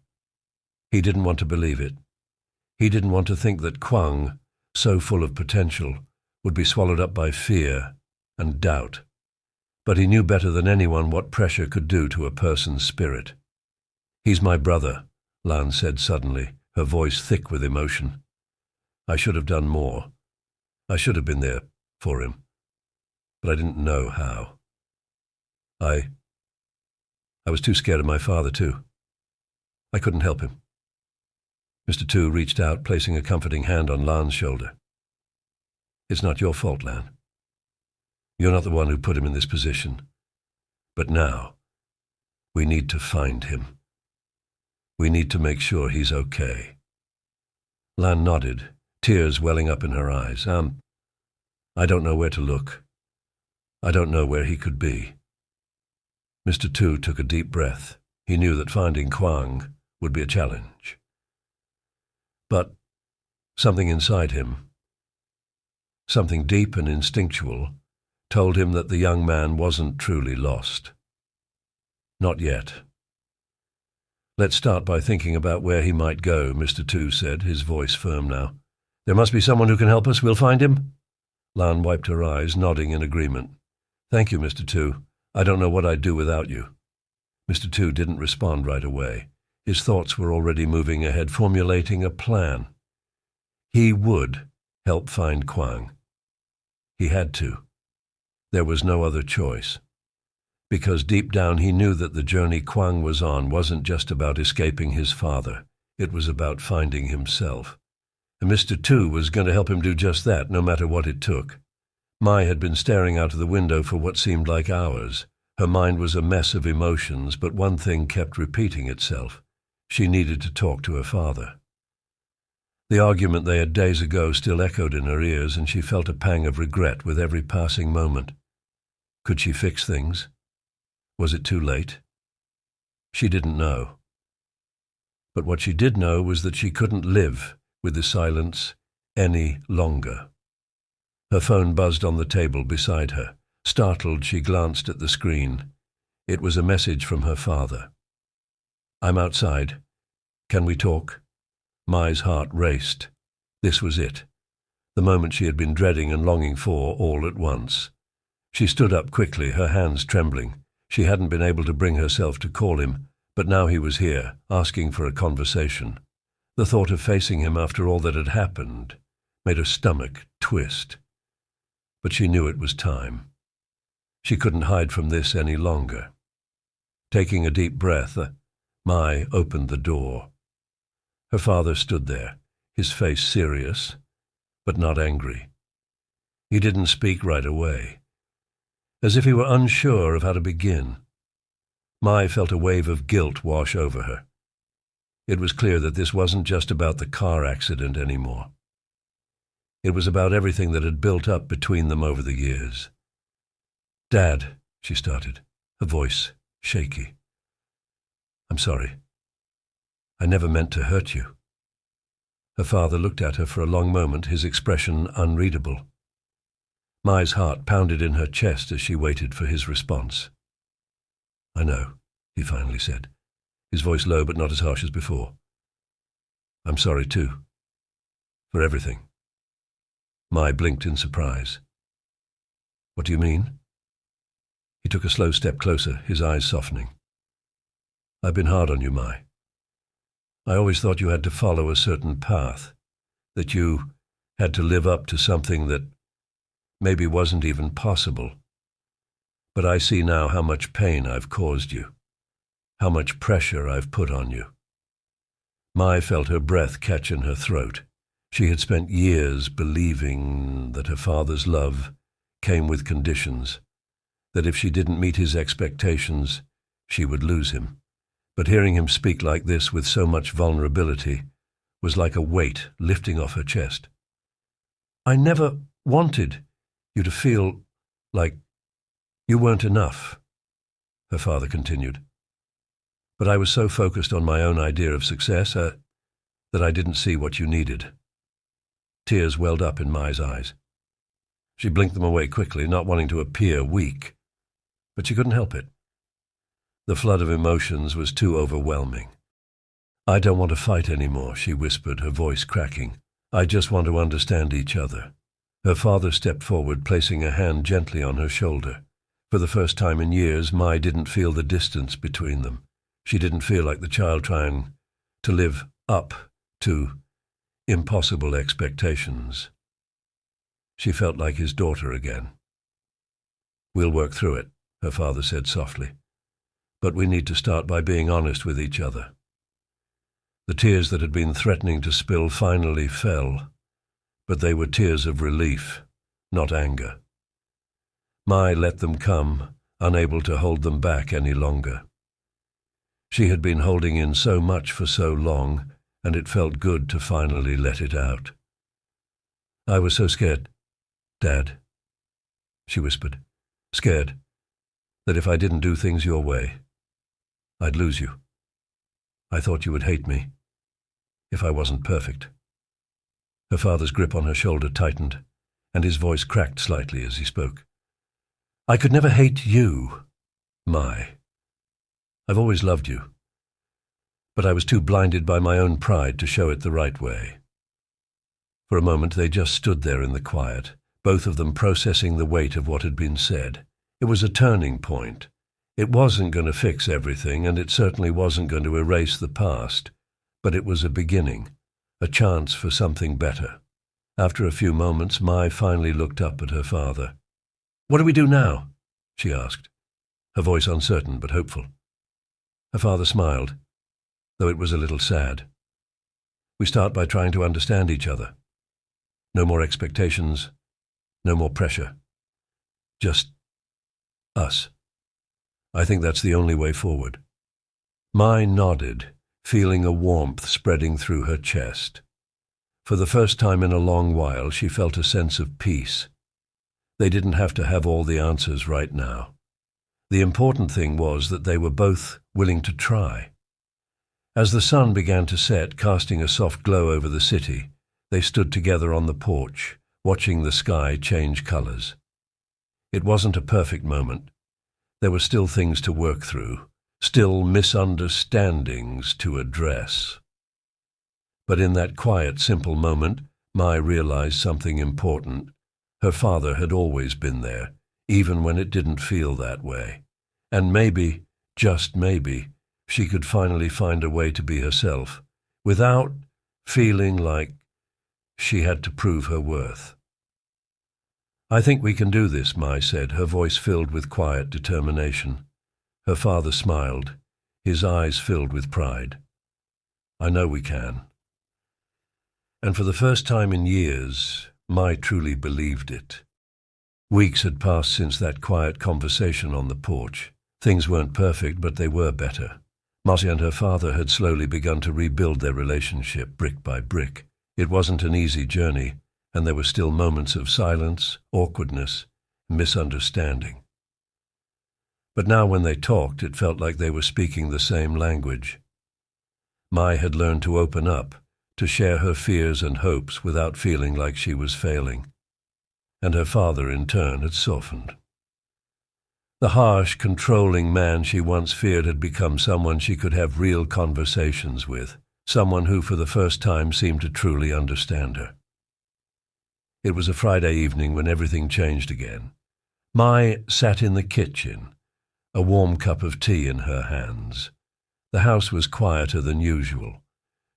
He didn't want to believe it. He didn't want to think that Kwang, so full of potential, would be swallowed up by fear and doubt. But he knew better than anyone what pressure could do to a person's spirit. He's my brother, Lan said suddenly, her voice thick with emotion. I should have done more. I should have been there for him, but I didn't know how. I was too scared of my father, too. I couldn't help him. Mr. Tu reached out, placing a comforting hand on Lan's shoulder. It's not your fault, Lan. You're not the one who put him in this position. But now, we need to find him. We need to make sure he's okay. Lan nodded, tears welling up in her eyes. I don't know where to look. I don't know where he could be. Mr. Tu took a deep breath. He knew that finding Kwang would be a challenge. But something inside him, something deep and instinctual, told him that the young man wasn't truly lost. Not yet. Let's start by thinking about where he might go, Mr. Tu said, his voice firm now. There must be someone who can help us. We'll find him. Lan wiped her eyes, nodding in agreement. Thank you, Mr. Tu. I don't know what I'd do without you. Mr. Tu didn't respond right away. His thoughts were already moving ahead, formulating a plan. He would help find Kwang. He had to. There was no other choice. Because deep down he knew that the journey Kwang was on wasn't just about escaping his father. It was about finding himself. And Mr. Tu was going to help him do just that, no matter what it took. Mai had been staring out of the window for what seemed like hours. Her mind was a mess of emotions, but one thing kept repeating itself. She needed to talk to her father. The argument they had days ago still echoed in her ears, and she felt a pang of regret with every passing moment. Could she fix things? Was it too late? She didn't know. But what she did know was that she couldn't live with the silence any longer. Her phone buzzed on the table beside her. Startled, she glanced at the screen. It was a message from her father. I'm outside. Can we talk? Mai's heart raced. This was it. The moment she had been dreading and longing for all at once. She stood up quickly, her hands trembling. She hadn't been able to bring herself to call him, but now he was here, asking for a conversation. The thought of facing him after all that had happened made her stomach twist. But she knew it was time. She couldn't hide from this any longer. Taking a deep breath, Mai opened the door. Her father stood there, his face serious, but not angry. He didn't speak right away, as if he were unsure of how to begin. Mai felt a wave of guilt wash over her. It was clear that this wasn't just about the car accident anymore. It was about everything that had built up between them over the years. Dad, she started, her voice shaky. I'm sorry. I never meant to hurt you. Her father looked at her for a long moment, his expression unreadable. Mai's heart pounded in her chest as she waited for his response. I know, he finally said, his voice low but not as harsh as before. I'm sorry too. For everything. Mai blinked in surprise. What do you mean? He took a slow step closer, his eyes softening. I've been hard on you, Mai. I always thought you had to follow a certain path, that you had to live up to something that maybe wasn't even possible. But I see now how much pain I've caused you, how much pressure I've put on you. Mai felt her breath catch in her throat. She had spent years believing that her father's love came with conditions, that if she didn't meet his expectations, she would lose him. But hearing him speak like this with so much vulnerability was like a weight lifting off her chest. I never wanted you to feel like you weren't enough, her father continued. But I was so focused on my own idea of success that I didn't see what you needed. Tears welled up in Mai's eyes. She blinked them away quickly, not wanting to appear weak. But she couldn't help it. The flood of emotions was too overwhelming. I don't want to fight anymore, she whispered, her voice cracking. I just want to understand each other. Her father stepped forward, placing a hand gently on her shoulder. For the first time in years, Mai didn't feel the distance between them. She didn't feel like the child trying to live up to impossible expectations. She felt like his daughter again. We'll work through it, her father said softly. But we need to start by being honest with each other. The tears that had been threatening to spill finally fell, but they were tears of relief, not anger. Mai let them come, unable to hold them back any longer. She had been holding in so much for so long, and it felt good to finally let it out. I was so scared, Dad, she whispered. Scared that if I didn't do things your way, I'd lose you. I thought you would hate me if I wasn't perfect. Her father's grip on her shoulder tightened, and his voice cracked slightly as he spoke. I could never hate you, Mai. I've always loved you, but I was too blinded by my own pride to show it the right way. For a moment they just stood there in the quiet, both of them processing the weight of what had been said. It was a turning point. It wasn't going to fix everything, and it certainly wasn't going to erase the past, but it was a beginning, a chance for something better. After a few moments, Mai finally looked up at her father. What do we do now? She asked, her voice uncertain but hopeful. Her father smiled, though it was a little sad. We start by trying to understand each other. No more expectations, no more pressure. Just us. I think that's the only way forward. Mai nodded, feeling a warmth spreading through her chest. For the first time in a long while, she felt a sense of peace. They didn't have to have all the answers right now. The important thing was that they were both willing to try. As the sun began to set, casting a soft glow over the city, they stood together on the porch, watching the sky change colors. It wasn't a perfect moment. There were still things to work through, still misunderstandings to address. But in that quiet, simple moment, Mai realized something important. Her father had always been there, even when it didn't feel that way. And maybe, just maybe, she could finally find a way to be herself, without feeling like she had to prove her worth. I think we can do this, Mai said, her voice filled with quiet determination. Her father smiled, his eyes filled with pride. I know we can. And for the first time in years, Mai truly believed it. Weeks had passed since that quiet conversation on the porch. Things weren't perfect, but they were better. Marcia and her father had slowly begun to rebuild their relationship brick by brick. It wasn't an easy journey, and there were still moments of silence, awkwardness, misunderstanding. But now when they talked, it felt like they were speaking the same language. Mai had learned to open up, to share her fears and hopes without feeling like she was failing. And her father, in turn, had softened. The harsh, controlling man she once feared had become someone she could have real conversations with, someone who for the first time seemed to truly understand her. It was a Friday evening when everything changed again. Mai sat in the kitchen, a warm cup of tea in her hands. The house was quieter than usual.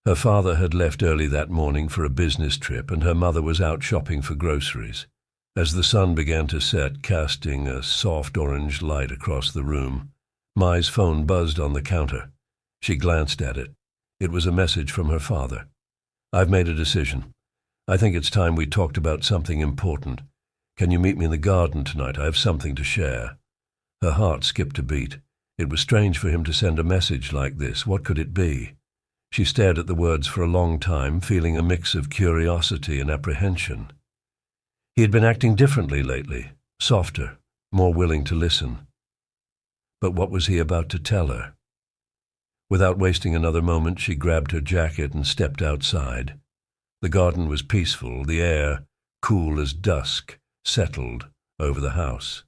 Her father had left early that morning for a business trip, and her mother was out shopping for groceries. As the sun began to set, casting a soft orange light across the room, Mai's phone buzzed on the counter. She glanced at it. It was a message from her father. I've made a decision. I think it's time we talked about something important. Can you meet me in the garden tonight? I have something to share. Her heart skipped a beat. It was strange for him to send a message like this. What could it be? She stared at the words for a long time, feeling a mix of curiosity and apprehension. He had been acting differently lately, softer, more willing to listen. But what was he about to tell her? Without wasting another moment, she grabbed her jacket and stepped outside. The garden was peaceful, the air, cool as dusk, settled over the house.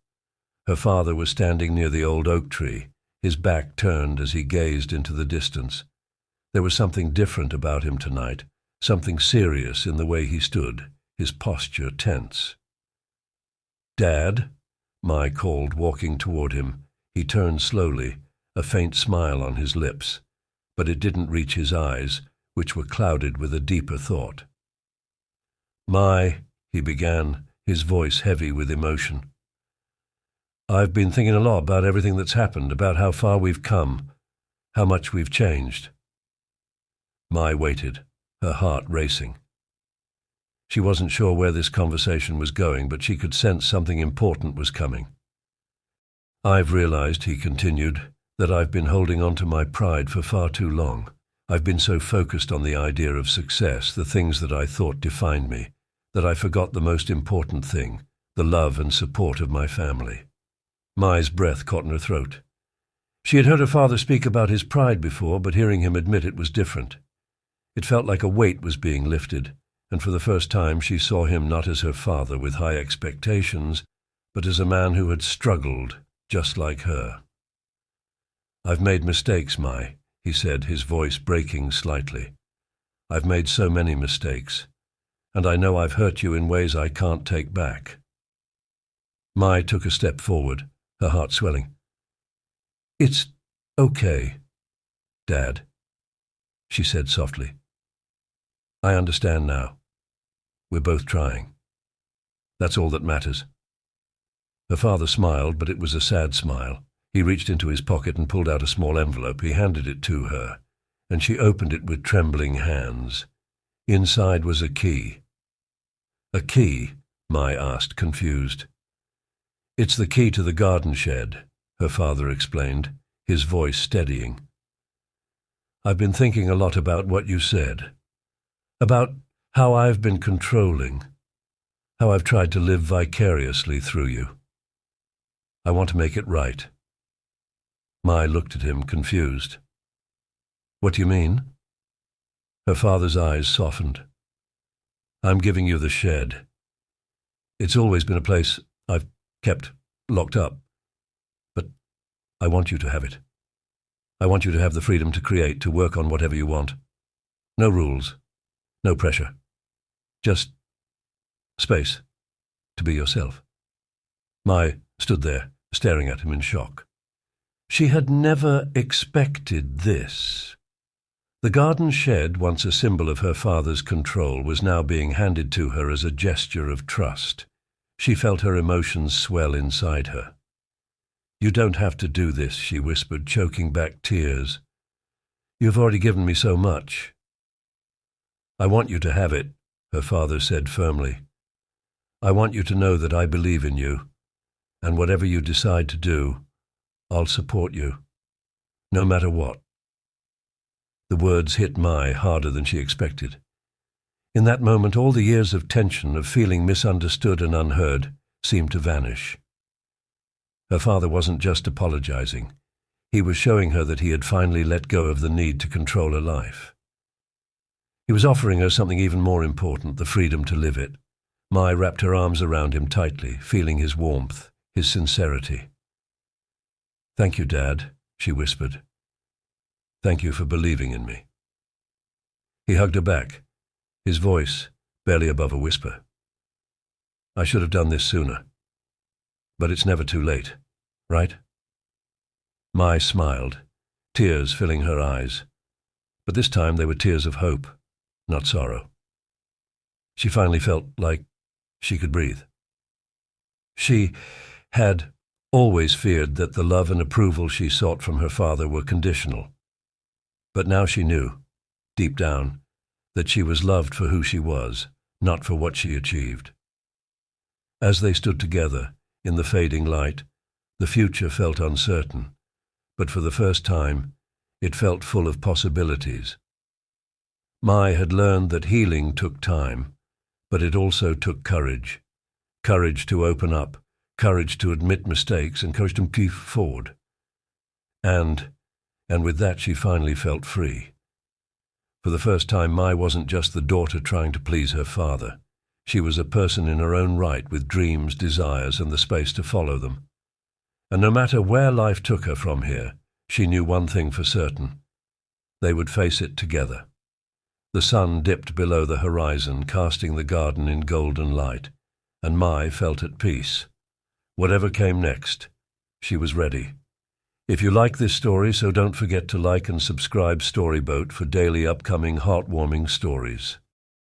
Her father was standing near the old oak tree, his back turned as he gazed into the distance. There was something different about him tonight, something serious in the way he stood, his posture tense. "Dad?" Mai called, walking toward him. He turned slowly, a faint smile on his lips, but it didn't reach his eyes, which were clouded with a deeper thought. "Mai," he began, his voice heavy with emotion. "I've been thinking a lot about everything that's happened, about how far we've come, how much we've changed." Mai waited, her heart racing. She wasn't sure where this conversation was going, but she could sense something important was coming. "I've realized," he continued, "that I've been holding on to my pride for far too long. I've been so focused on the idea of success, the things that I thought defined me, that I forgot the most important thing, the love and support of my family. Mai's breath caught in her throat. She had heard her father speak about his pride before, but hearing him admit it was different. It felt like a weight was being lifted, and for the first time she saw him not as her father with high expectations, but as a man who had struggled just like her. "I've made mistakes, Mai," he said, his voice breaking slightly. "I've made so many mistakes, and I know I've hurt you in ways I can't take back." Mai took a step forward, her heart swelling. "It's okay, Dad," she said softly. "I understand now. We're both trying. That's all that matters." Her father smiled, but it was a sad smile. He reached into his pocket and pulled out a small envelope. He handed it to her, and she opened it with trembling hands. Inside was a key. "A key?" Mai asked, confused. "It's the key to the garden shed," her father explained, his voice steadying. "I've been thinking a lot about what you said, about how I've been controlling, how I've tried to live vicariously through you. I want to make it right." Mai looked at him, confused. "What do you mean?" Her father's eyes softened. "I'm giving you the shed. It's always been a place I've kept locked up. But I want you to have it. I want you to have the freedom to create, to work on whatever you want. No rules, no pressure. Just space to be yourself." Mai stood there, staring at him in shock. She had never expected this. The garden shed, once a symbol of her father's control, was now being handed to her as a gesture of trust. She felt her emotions swell inside her. "You don't have to do this," she whispered, choking back tears. "You've already given me so much." "I want you to have it," her father said firmly. "I want you to know that I believe in you, and whatever you decide to do, I'll support you, no matter what." The words hit Mai harder than she expected. In that moment, all the years of tension, of feeling misunderstood and unheard, seemed to vanish. Her father wasn't just apologizing. He was showing her that he had finally let go of the need to control her life. He was offering her something even more important, the freedom to live it. Mai wrapped her arms around him tightly, feeling his warmth, his sincerity. "Thank you, Dad," she whispered. "Thank you for believing in me." He hugged her back, his voice barely above a whisper. "I should have done this sooner. But it's never too late, right?" Mai smiled, tears filling her eyes. But this time they were tears of hope, not sorrow. She finally felt like she could breathe. She had always feared that the love and approval she sought from her father were conditional. But now she knew, deep down, that she was loved for who she was, not for what she achieved. As they stood together, in the fading light, the future felt uncertain, but for the first time, it felt full of possibilities. Mai had learned that healing took time, but it also took courage. Courage to open up, courage to admit mistakes, and courage to move forward. And with that she finally felt free. For the first time, Mai wasn't just the daughter trying to please her father. She was a person in her own right, with dreams, desires, and the space to follow them. And no matter where life took her from here, she knew one thing for certain. They would face it together. The sun dipped below the horizon, casting the garden in golden light, and Mai felt at peace. Whatever came next, she was ready. If you like this story, so don't forget to like and subscribe Storyboat for daily upcoming heartwarming stories.